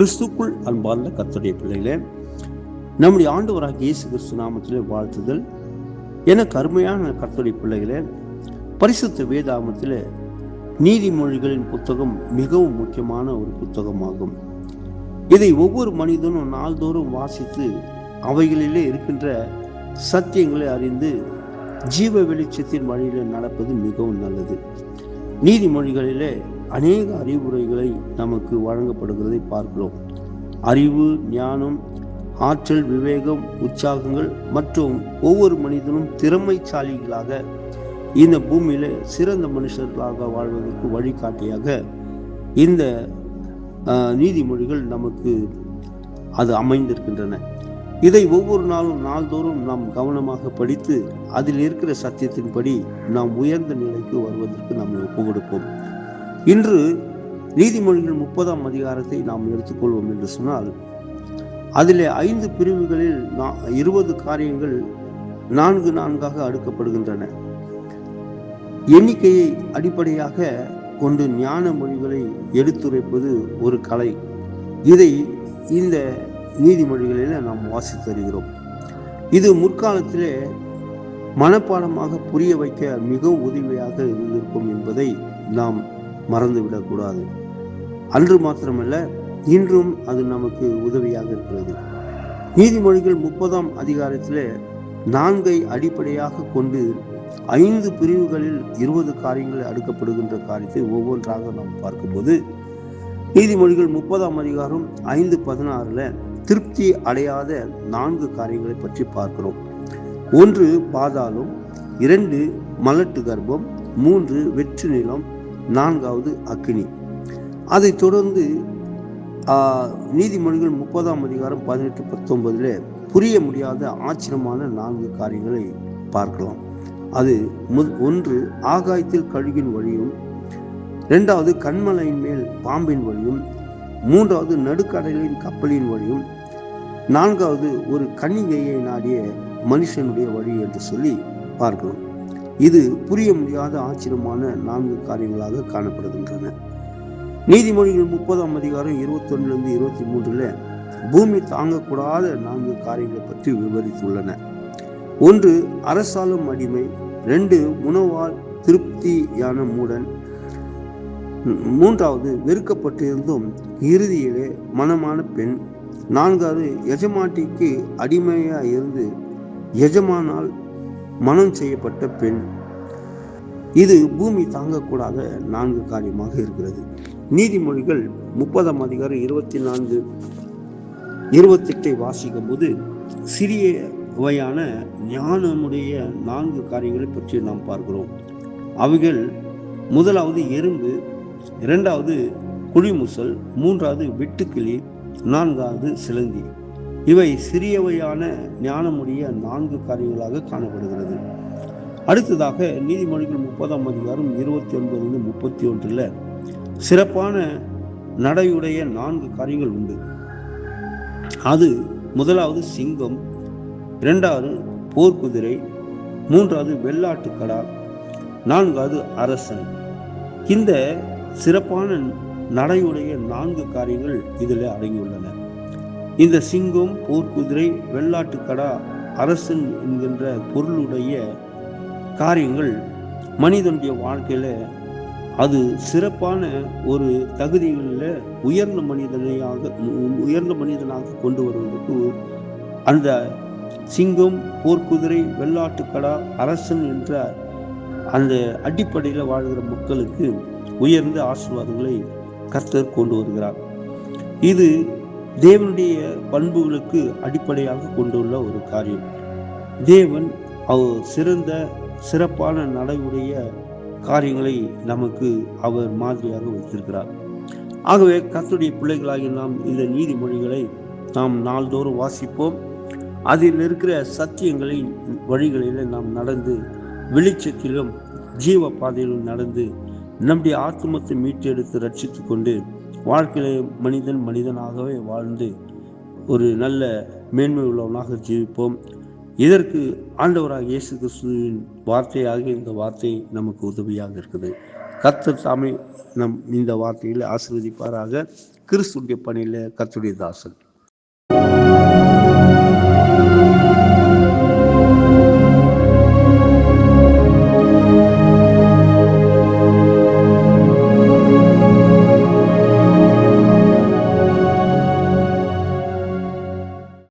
கிறிஸ்துக்குள் அன்பார்ந்த கர்த்தருடைய பிள்ளைகளே, நம்முடைய ஆண்டவராகிய இயேசு கிறிஸ்து நாமத்திலே வாழ்த்துதல். எனக்கு அருமையான கர்த்தருடைய பிள்ளைகளே, பரிசுத்த வேதாகமத்திலே நீதிமொழிகளின் புத்தகம் மிகவும் முக்கியமான ஒரு புத்தகமாகும். இதை ஒவ்வொரு மனிதனும் நாள்தோறும் வாசித்து அவைகளிலே இருக்கின்ற சத்தியங்களை அறிந்து ஜீவ வெளிச்சத்தின் வழியிலே நடப்பது மிகவும் நல்லது. நீதிமொழிகளிலே அநேக அறிவுரைகளை நமக்கு வழங்கப்படுகிறதை பார்க்கிறோம். அறிவு, ஞானம், ஆற்றல், விவேகம், உற்சாகங்கள் மற்றும் ஒவ்வொரு மனிதனும் திறமைசாலிகளாக இந்த பூமியில சிறந்த மனுஷர்களாக வாழ்வதற்கு வழிகாட்டியாக இந்த நீதிமொழிகள் நமக்கு அது அமைந்திருக்கின்றன. இதை ஒவ்வொரு நாளும் நாள்தோறும் நாம் கவனமாக படித்து அதில் இருக்கிற சத்தியத்தின்படி நாம் உயர்ந்த நிலைக்கு வருவதற்கு நாம் ஒப்பு கொடுப்போம். இன்று நீதிமொழிகள் 30ஆம் அதிகாரத்தை நாம் எடுத்துக்கொள்வோம் என்று சொன்னால், அதிலே 5 பிரிவுகளில் 20 காரியங்கள் 4 அடுக்கப்படுகின்றன. எண்ணிக்கையை அடிப்படையாக கொண்டு ஞான மொழிகளை எடுத்துரைப்பது ஒரு கலை. இதை இந்த நீதிமொழிகளில் நாம் வாசித்து வருகிறோம். இது முற்காலத்திலே மனப்பாடமாக புரிய வைக்க மிகவும் உதவியாக இருந்திருக்கும் என்பதை நாம் மறந்துவிடக்கூடாது. அன்று மாத்திரமல்ல, இன்றும் அது நமக்கு உதவியாக இருக்கிறது. நீதிமொழிகள் 30ஆம் அதிகாரத்திலே 4 அடிப்படையாக கொண்டு 5 பிரிவுகளில் 20 காரியங்கள் அடுக்கப்படுகின்ற காரியத்தை ஒவ்வொன்றாக நாம் பார்க்கும்போது, நீதிமொழிகள் 30ஆம் அதிகாரம் 5:16 திருப்தி அடையாத 4 காரியங்களை பற்றி பார்க்கிறோம். 1 பாதாளம், 2 மலட்டு கர்ப்பம், 3 வெற்று நிலம், 4வது அக்கினி. அதை தொடர்ந்து நீதிமொழிகள் 30ஆம் அதிகாரம் 18-19 புரிய முடியாத ஆச்சரியமான 4 காரியங்களை பார்க்கலாம். அது 1 ஆகாயத்தில் கழுகின் வழியும், 2வது கண்மலையின் மேல் பாம்பின் வழியும், 3வது நடுக்கடலின் கப்பலின் வழியும், 4வது ஒரு கன்னிகையை நாடிய மனுஷனுடைய வழி என்று சொல்லி பார்க்கிறோம். இது புரிய முடியாத ஆச்சரியமான 4 காரியங்களாக காணப்படுகின்றன. நீதிமொழிகள் 30ஆம் அதிகாரம் 21-23 பூமி தாங்கக்கூடாத 4 காரியங்களை பற்றி விவரித்துள்ளன. 1 அரசாலும் அடிமை, 2 உணவால் திருப்தியான மூடன், 3வது வெறுக்கப்பட்டிருந்தும் இறுதியிலே மனமான பெண், 4வது எஜமாட்டிக்கு அடிமையா இருந்து எஜமானால் மனம் செய்யப்பட்ட பெண். இது பூமி தாங்கக்கூடாத 4 காரியமாக இருக்கிறது. நீதிமொழிகள் 30ஆம் அதிகாரம் 24-28 வாசிக்கும் போது சிறிய வகையான ஞானமுடைய 4 காரியங்களை பற்றி நாம் பார்க்கிறோம். அவைகள் 1வது எறும்பு, 2வது குழிமுசல், 3வது வெட்டுக்கிளி, 4வது சிலந்தி. இவை சிறியவையான ஞானமுடைய 4 காரியங்களாக காணப்படுகிறது. அடுத்ததாக நீதிமொழிகள் 30ஆம் அதிகாரம் 29-31 சிறப்பான நடையுடைய 4 காரியங்கள் உண்டு. அது 1வது சிங்கம், 2வது போர்க்குதிரை, 3வது வெள்ளாட்டுக்கடா, 4வது அரசன். இந்த சிறப்பான நடையுடைய 4 காரியங்கள் இதில் அடங்கியுள்ளன. இந்த சிங்கம், போர்க்குதிரை, வெள்ளாட்டுக்கடா, அரசன் என்கின்ற பொருளுடைய காரியங்கள் மனிதனுடைய வாழ்க்கையில அது சிறப்பான ஒரு தகுதிகளில் உயர்ந்த மனிதனாக கொண்டு வருவதற்கு அந்த சிங்கம், போர்க்குதிரை, வெள்ளாட்டுக்கடா, அரசன் என்ற அந்த அடிப்படையில் வாழ்கிற மக்களுக்கு உயர்ந்த ஆசீர்வாதங்களை கர்த்தர் கொண்டு வருகிறார். இது தேவனுடைய பண்புகளுக்கு அடிப்படையாக கொண்டுள்ள ஒரு காரியம். தேவன் சிறப்பான நடையுடைய காரியங்களை நமக்கு அவர் மாதிரியாக வைத்திருக்கிறார். ஆகவே கர்த்தருடைய பிள்ளைகளாகிய நாம் இந்த நீதிமொழிகளை நாம் நாள்தோறும் வாசிப்போம். அதில் இருக்கிற சத்தியங்களின் வழிகளில் நாம் நடந்து வெளிச்சத்திலும் ஜீவ பாதையிலும் நடந்து நம்முடைய ஆத்துமத்தை மீட்டெடுத்து ரட்சித்து கொண்டு வாழ்க்கையிலே மனிதனாகவே வாழ்ந்து ஒரு நல்ல மேன்மை உள்ளவனாக ஜீவிப்போம். இதற்கு ஆண்டவராக இயேசு கிறிஸ்துவின் வார்த்தையாக இந்த வார்த்தை நமக்கு உதவியாக இருக்குது. கர்த்தர் தாமே நம் இந்த வார்த்தையில் ஆசீர்வதிப்பாராக. கிறிஸ்துடைய பணியில் கர்த்தருடைய தாசன்.